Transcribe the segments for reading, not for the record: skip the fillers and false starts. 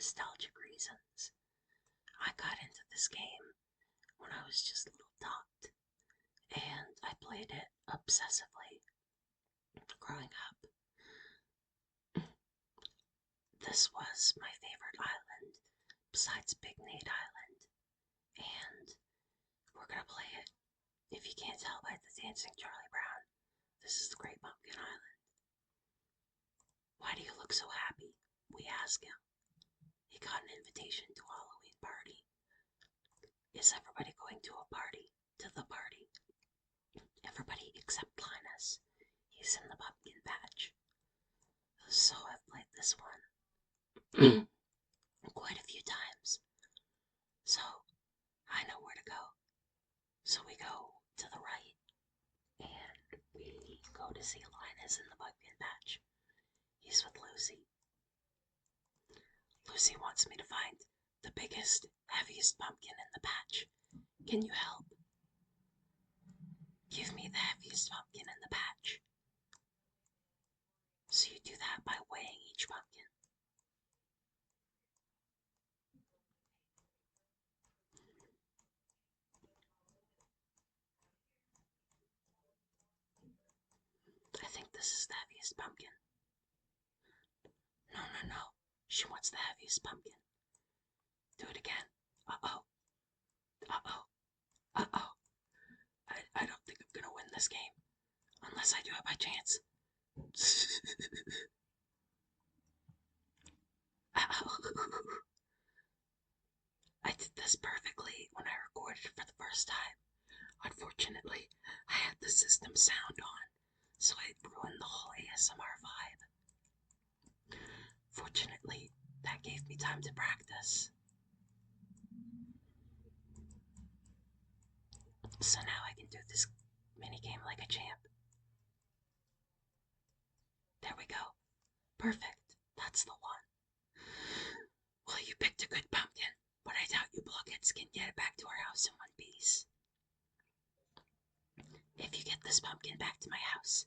nostalgic reasons. I got into this game when I was just a little tot, and I played it obsessively growing up. This was my favorite island, besides Big Nate Island, and we're gonna play it. If you can't tell by the dancing Charlie Brown, this is the Great Pumpkin Island. Why do you look so happy? We ask him. He got an invitation to a Halloween party. Is everybody going to a party? To the party. Everybody except Linus. He's in the pumpkin patch. So I've played this one quite a few times. So I know where to go. So we go to the right and we go to see Linus in the pumpkin patch. He's with Lucy. Lucy wants me to find the biggest, heaviest pumpkin in the patch. Can you help? Give me the heaviest pumpkin in the patch. So you do that by weighing each pumpkin. I think this is the heaviest pumpkin. No. She wants the heaviest pumpkin. Do it again. Uh-oh. I don't think I'm gonna win this game. Unless I do it by chance. I did this perfectly when I recorded for the first time. Unfortunately, I had the system sound on, so it ruined the whole ASMR vibe. Fortunately, that gave me time to practice. So now I can do this minigame like a champ. There we go. Perfect. That's the one. Well, you picked a good pumpkin, but I doubt you blockheads can get it back to our house in one piece. If you get this pumpkin back to my house,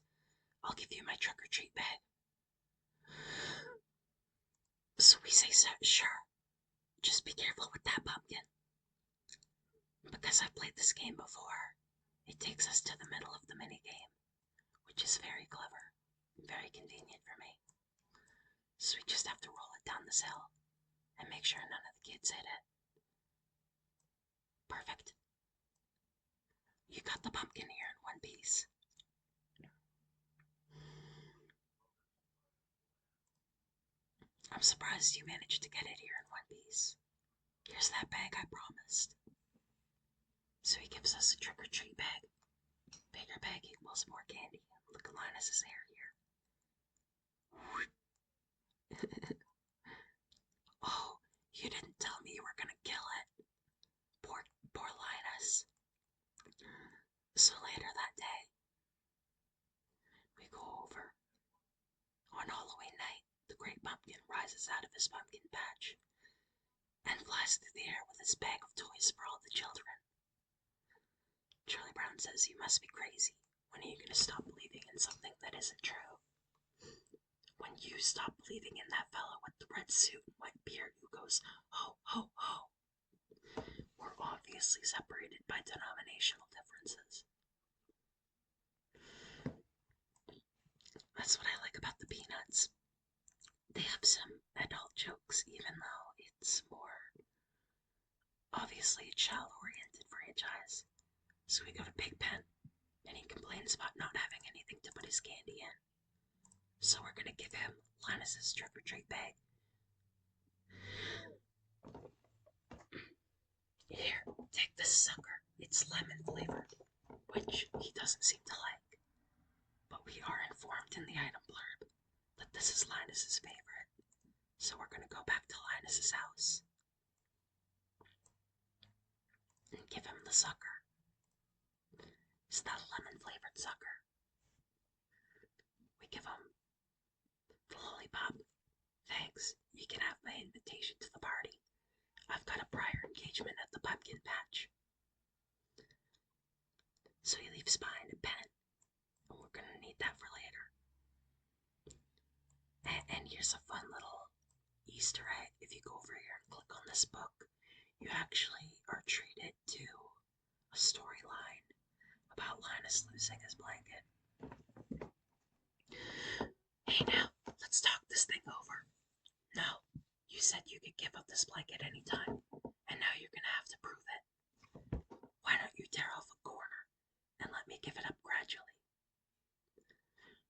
I'll give you my trick-or-treat bag. So we say, sure. Just be careful with that pumpkin. Because I've played this game before, it takes us to the middle of the minigame, which is very clever, very convenient for me. So we just have to roll it down this hill and make sure none of the kids hit it. Perfect. You got the pumpkin here in one piece. I'm surprised you managed to get it here in one piece. Here's that bag I promised. So he gives us a trick-or-treat bag. Bigger bag equals more candy. Look at Linus's hair here. Oh, you didn't tell me you were gonna kill it. Poor Linus. So later that day, we go over. On Halloween night, the Great Pumpkin rises out of his pumpkin patch and flies through the air with his bag of toys for all the children. Charlie Brown says you must be crazy. When are you going to stop believing in something that isn't true? When you stop believing in that fellow with the red suit and white beard who goes, ho, ho, ho. We're obviously separated by denominational differences. That's what I like about the Peanuts. They have some adult jokes, even though it's more, obviously, a child-oriented franchise. So we go to Pigpen, and he complains about not having anything to put his candy in. So we're gonna give him Linus's trick-or-treat bag. Here, take this sucker. It's lemon flavored, which he doesn't seem to like. But we are informed in the item blurb that this is Linus's favorite. So we're gonna go back to Linus's house and give him the sucker. It's that lemon flavored sucker. We give him the lollipop. Thanks, you can have my invitation to the party. I've got a prior engagement at the pumpkin patch. So he leaves behind a pen, and we're gonna need that for later. And here's a fun little Easter egg. If you go over you actually are treated to a storyline about Linus losing his blanket. Hey now, let's talk this thing over. No, you said you could give up this blanket anytime, and now you're gonna have to prove it. Why don't you tear off a corner and let me give it up gradually?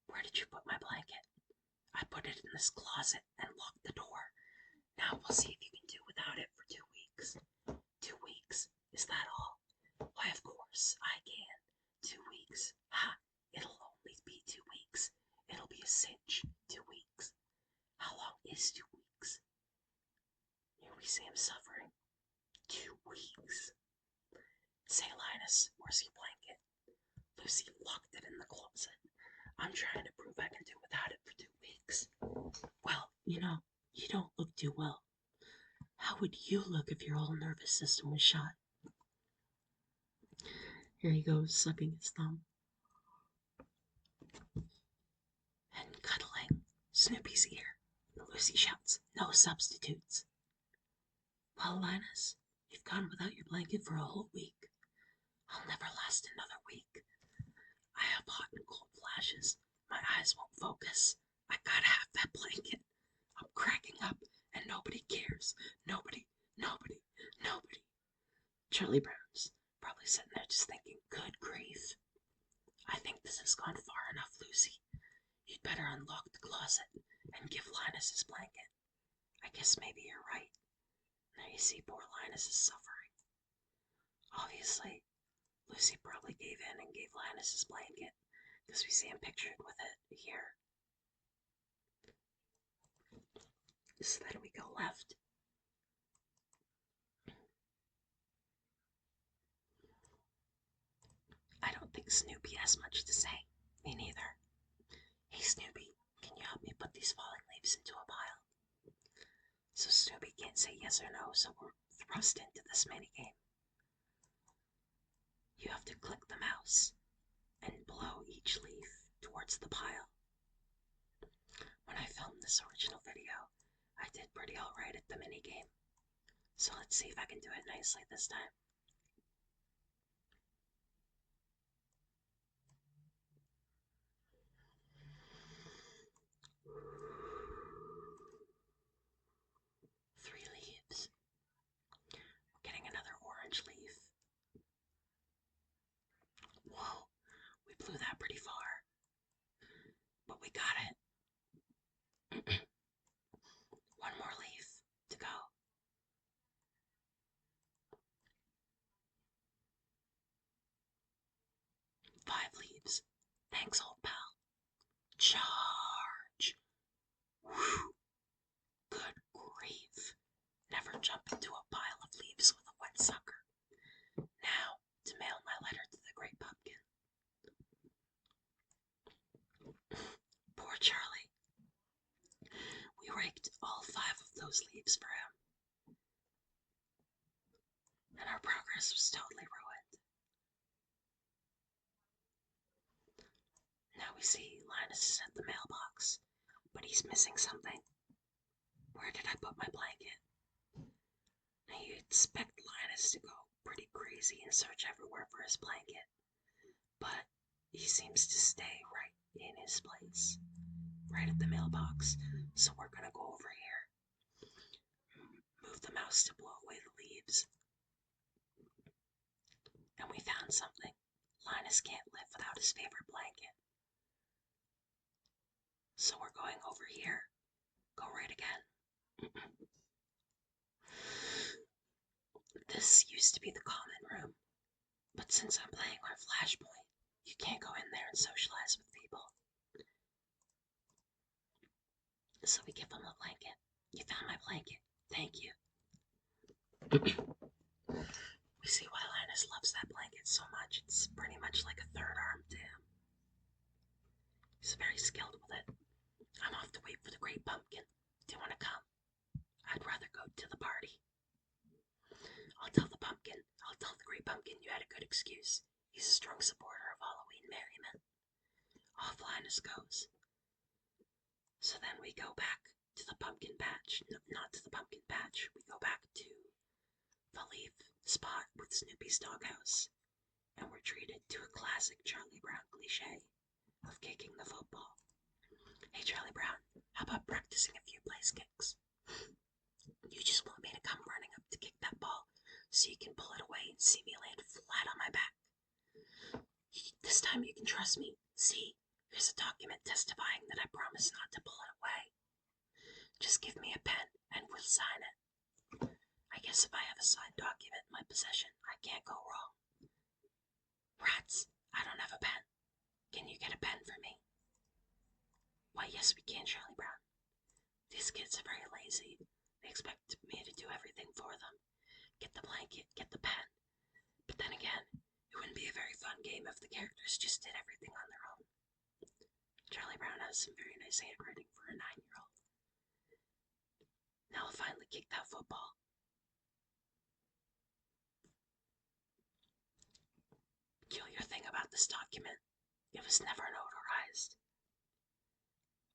Where did you put my blanket? I put it in this closet and locked the door. Now we'll see if you can do without it for 2 weeks. 2 weeks? Is that all? Why, of course, I can. 2 weeks. Ha! It'll only be 2 weeks. It'll be a cinch. 2 weeks. How long is 2 weeks? Here we see him suffering. 2 weeks. Say, Linus, where's your blanket? Lucy locked it in the closet. I'm trying to prove I can do without it for 2 weeks. Well, you don't look too well. How would you look if your whole nervous system was shot? Here he goes, sucking his thumb. And cuddling Snoopy's ear. Lucy shouts, no substitutes. Well, Linus, you've gone without your blanket for a whole week. I'll never last another week. I have hot and cold flashes. My eyes won't focus. I gotta have that blanket. I'm cracking up, and nobody cares. Nobody. Charlie Brown's probably sitting there just thinking, good grief. I think this has gone far enough, Lucy. You'd better unlock the closet and give Linus his blanket. I guess maybe you're right. Now you see poor Linus is suffering. Obviously, Lucy probably gave in and gave Linus his blanket, because we see him pictured with it here. So then we go left. I don't think Snoopy has much to say. Me neither. Hey Snoopy, can you help me put these falling leaves into a pile? So Snoopy can't say yes or no, so we're thrust into this minigame. You have to click the mouse and blow each leaf towards the pile. When I filmed this original video, I did pretty alright at the minigame. So let's see if I can do it nicely this time. Three leaves. We're getting another orange leaf. Whoa, we blew that pretty far. But we got it. One more leaf to go. Five leaves. Thanks, old pal. Charge! Whew. Good grief. Never jump into a pile of leaves with a wet sucker. Now, to mail my letter to the Great Pumpkin. Poor Charlie. We raked all 5 of those leaves for him. And our progress was totally ruined. Now we see Linus is at the mailbox, but he's missing something. Where did I put my blanket? Now you'd expect Linus to go pretty crazy and search everywhere for his blanket, but he seems to stay right in his place, right at the mailbox. So we're gonna go over here, move the mouse to blow away the leaves, and we found something. Linus can't live without his favorite blanket. So we're going over here. Go right again. This used to be the common room, but since I'm playing on Flashpoint, you can't go in there and socialize with people. So we give him a blanket. You found my blanket. Thank you. We see why Linus loves that blanket so much. It's pretty much like a third arm to him. He's very skilled with it. I'm off to wait for the Great Pumpkin. Do you want to come? I'd rather go to the party. I'll tell the Great Pumpkin you had a good excuse. He's a strong supporter of Halloween merriment. Off Linus goes. So then we go back to the pumpkin patch. No, not to the pumpkin patch. We go back to the leave the spot with Snoopy's doghouse, and we're treated to a classic Charlie Brown cliche of kicking the football. Hey Charlie Brown, how about practicing a few place kicks? You just want me to come running up to kick that ball so you can pull it away and see me land flat on my back. This time you can trust me. See, here's a document testifying that I promise not to pull it away. Just give me a pen and we'll sign it. I guess if I have a signed document in my possession, I can't go wrong. Rats, I don't have a pen. Can you get a pen for me? Why, yes, we can, Charlie Brown. These kids are very lazy. They expect me to do everything for them. Get the blanket, get the pen. But then again, it wouldn't be a very fun game if the characters just did everything on their own. Charlie Brown has some very nice handwriting for a 9-year-old. Now I'll finally kick that football. Peculiar thing about this document, it was never notarized.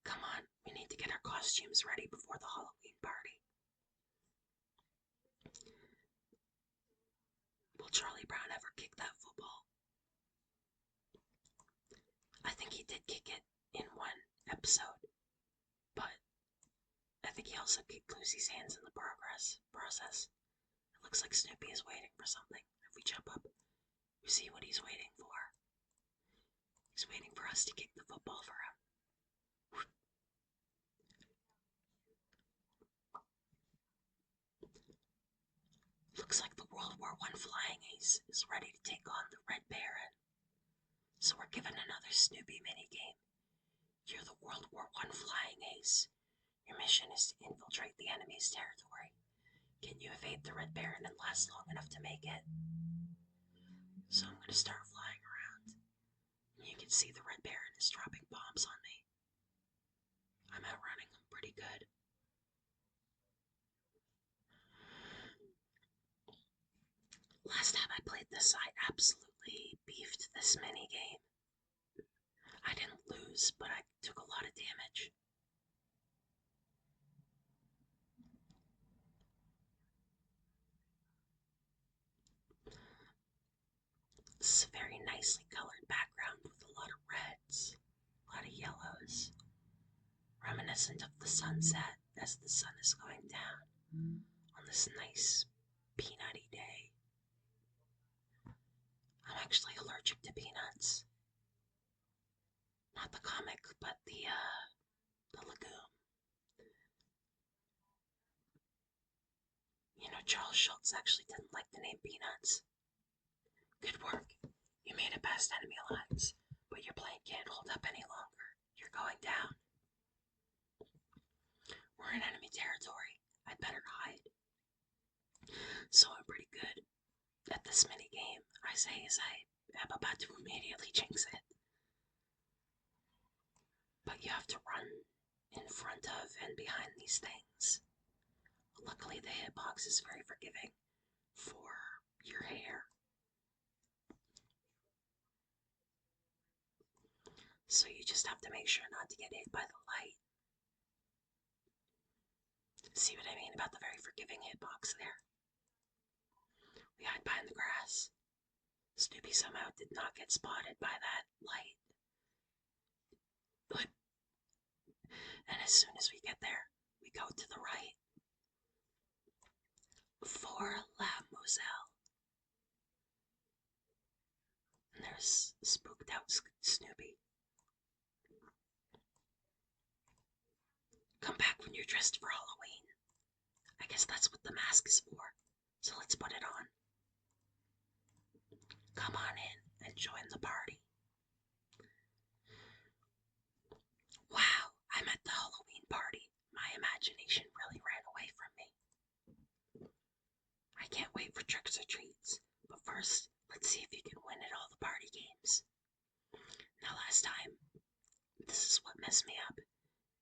Come on, we need to get our costumes ready before the Halloween party. Will Charlie Brown ever kick that football? I think he did kick it in one episode, but I think he also kicked Lucy's hands in the process. It looks like Snoopy is waiting for something. If we jump up, we see what he's waiting for. He's waiting for us to kick the football for him. Looks like the World War I flying ace is ready to take on the Red Baron. So we're given another Snoopy minigame. You're the World War I flying ace. Your mission is to infiltrate the enemy's territory. Can you evade the Red Baron and last long enough to make it? So I'm going to start flying around. You can see the Red Baron is dropping bombs on me. I'm outrunning him pretty good. Last time I played this, I absolutely beefed this minigame. I didn't lose, but I took a lot of damage. This is a very nicely colored background with a lot of reds, a lot of yellows, reminiscent of the sunset as the sun is going down on this nice peanutty day. I'm actually allergic to peanuts. Not the comic, but the legume. You know, Charles Schultz actually didn't like the name Peanuts. Good work. You made it past enemy lines, but your plane can't hold up any longer. You're going down. We're in enemy territory. I'd better hide. So I'm pretty good at this mini game. I say as I am about to immediately jinx it. But you have to run in front of and behind these things. Luckily, the hitbox is very forgiving for your hair. So you just have to make sure not to get hit by the light. See what I mean about the very forgiving hitbox there? We hide behind the grass. Snoopy somehow did not get spotted by that light. And as soon as we get there, we go to the right. For La Moselle. And there's spooked out Snoopy. Come back when you're dressed for Halloween. I guess that's what the mask is for. So let's put it on. Come on in and join the party. Wow, I'm at the Halloween party. My imagination really ran away from me. I can't wait for tricks or treats. But first, let's see if you can win at all the party games. Now last time, this is what messed me up,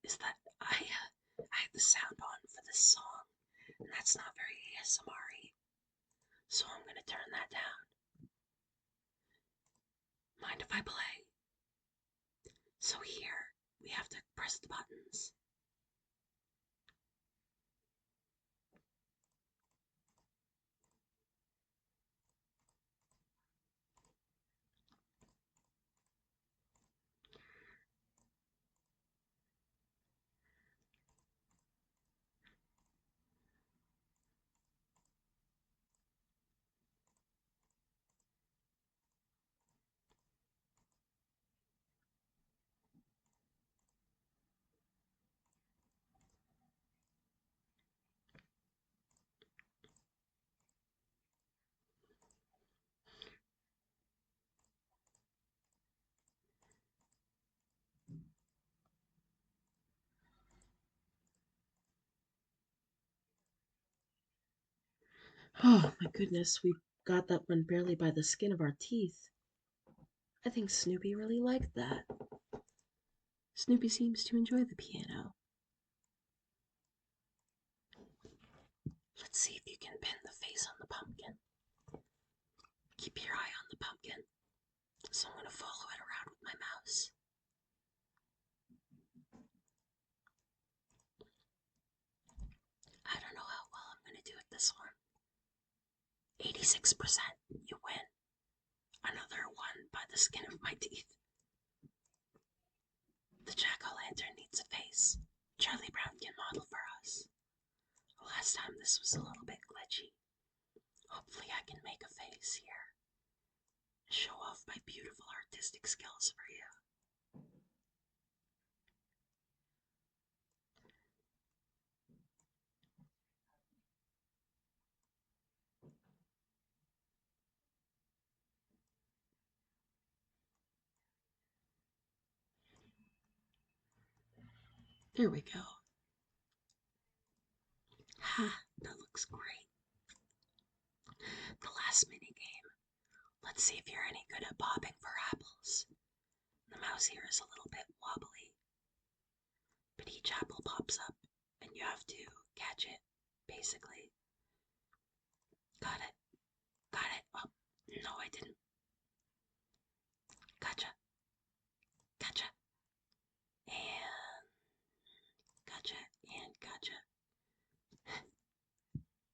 is that I had the sound on for this song, and that's not very ASMR-y. So I'm gonna turn that down. Mind if I play? So here, we have to press the buttons. Oh my goodness, we got that one barely by the skin of our teeth. I think Snoopy really liked that. Snoopy seems to enjoy the piano. Let's see if you can pin the face on the pumpkin. Keep your eye on the pumpkin. So I'm going to follow it around with my mouse. I don't know how well I'm going to do at this one. 86%, you win. Another one by the skin of my teeth. The jack-o'-lantern needs a face. Charlie Brown can model for us. Last time this was a little bit glitchy. Hopefully I can make a face here. Show off my beautiful artistic skills for you. There we go. Ha, that looks great. The last mini game. Let's see if you're any good at bobbing for apples. The mouse here is a little bit wobbly, but each apple pops up and you have to catch it, basically. Got it. Got it. Oh, no, I didn't. Gotcha. Gotcha. And gotcha. And gotcha.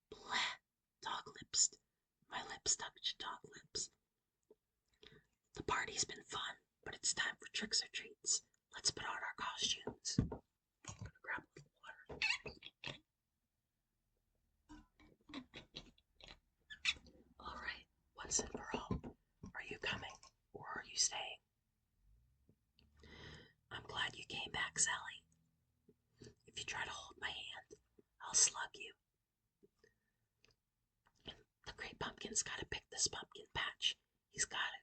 Blah. Dog lips. My lips touched dog lips. The party's been fun, but it's time for tricks or treats. Let's put on our costumes. I'm gonna grab a little water. Alright, once and for all, are you coming or are you staying? I'm glad you came back, Sally. If you try to hold my hand, I'll slug you. The Great Pumpkin's gotta pick this pumpkin patch. He's gotta.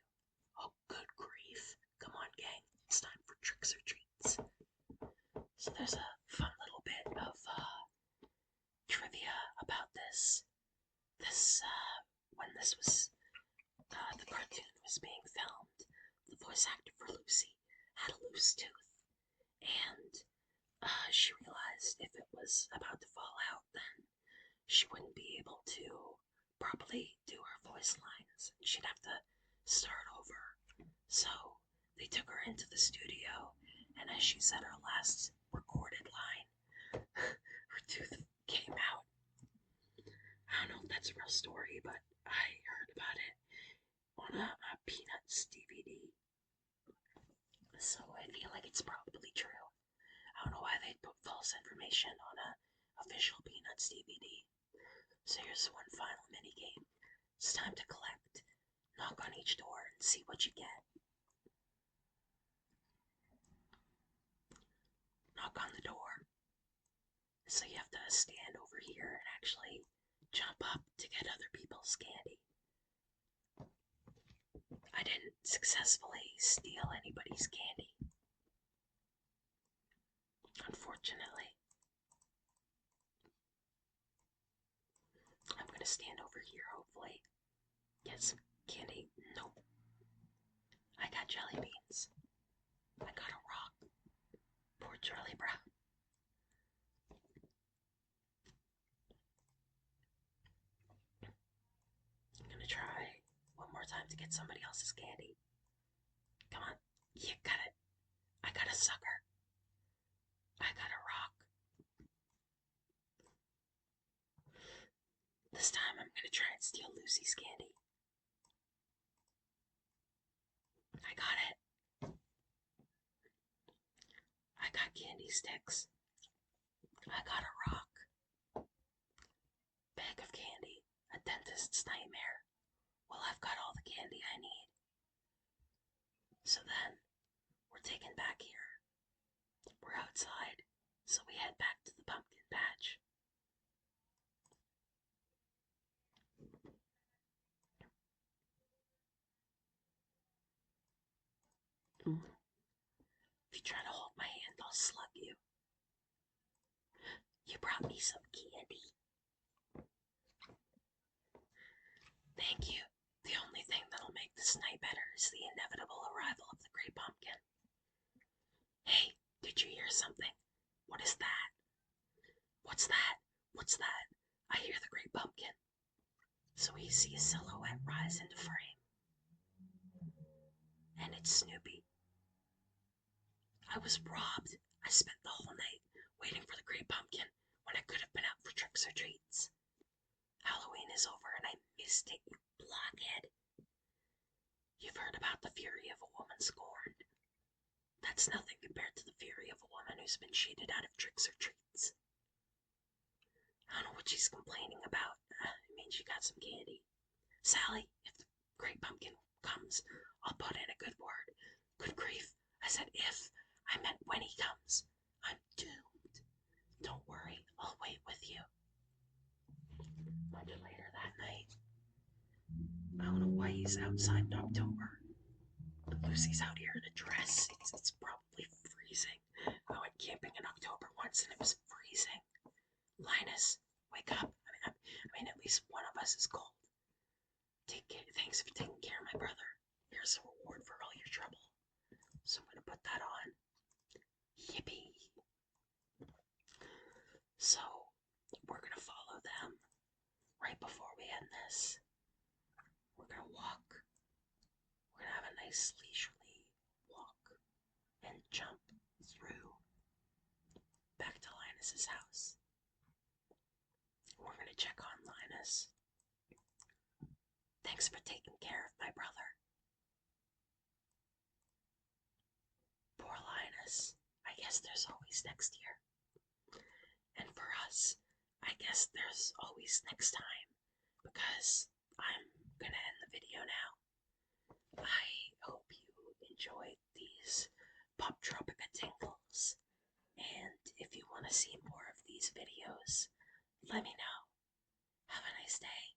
Oh, good grief. Come on, gang. It's time for tricks or treats. So there's a fun little bit of trivia about this. When this was, the cartoon was being filmed, the voice actor for Lucy had a loose tooth, and she realized if it was about to fall out, then she wouldn't be able to properly do her voice lines. She'd have to start over. So they took her into the studio, and as she said her last recorded line, her tooth came out. I don't know if that's a real story, but I heard about it on a Peanuts DVD. So I feel like it's probably true. I don't know why they'd put false information on a official Peanuts DVD. So here's one final mini game. It's time to collect. Knock on each door and see what you get. Knock on the door. So you have to stand over here and actually jump up to get other people's candy. I didn't successfully steal anybody's candy, unfortunately. I'm gonna stand over here, hopefully. Get some candy. Nope. I got jelly beans. I got a rock. Poor Charlie Brown. I'm gonna try one more time to get somebody else's candy. Come on. You got it. I got a sucker. I got a rock. This time I'm gonna try and steal Lucy's candy. I got it. I got candy sticks. I got a rock. Bag of candy. A dentist's nightmare. Well, I've got all the candy I need. So then, we're taken back here. We're outside, so we head back to the pumpkin patch. If you try to hold my hand, I'll slug you. You brought me some candy. Thank you. The only thing that'll make this night better is the inevitable arrival of the Great Pumpkin. Hey, did you hear something? What is that? What's that? What's that? I hear the Great Pumpkin. So we see a silhouette rise into frame, and it's Snoopy. I was robbed. I spent the whole night waiting for the Great Pumpkin when I could have been out for tricks or treats. Halloween is over and I missed it, you blockhead. You've heard about the fury of a woman scorned. That's nothing compared to the fury of a woman who's been cheated out of tricks or treats. I don't know what she's complaining about. I mean, she got some candy. Sally, if the Great Pumpkin comes, I'll put in a good word. Good grief, I said if. I meant when he comes. I'm doomed. Don't worry, I'll wait with you. Much later that night. I don't know why he's outside in October. Lucy's out here in a dress. It's probably freezing. I went camping in October once and it was freezing. Linus, wake up. I mean, at least one of us is cold. Thanks for taking care of my brother. Here's a reward for all your trouble. So I'm gonna put that on. Yippee. So, we're gonna follow them right before we end this. We're gonna walk. We're gonna have a nice leisurely walk and jump through back to Linus's house. We're gonna check on Linus. Thanks for taking care of my brother. Poor Linus. I guess there's always next year. And for us, I guess there's always next time, because I'm gonna end the video now. I hope you enjoyed these Poptropic-A-tingles, and if you want to see more of these videos, let me know. Have a nice day.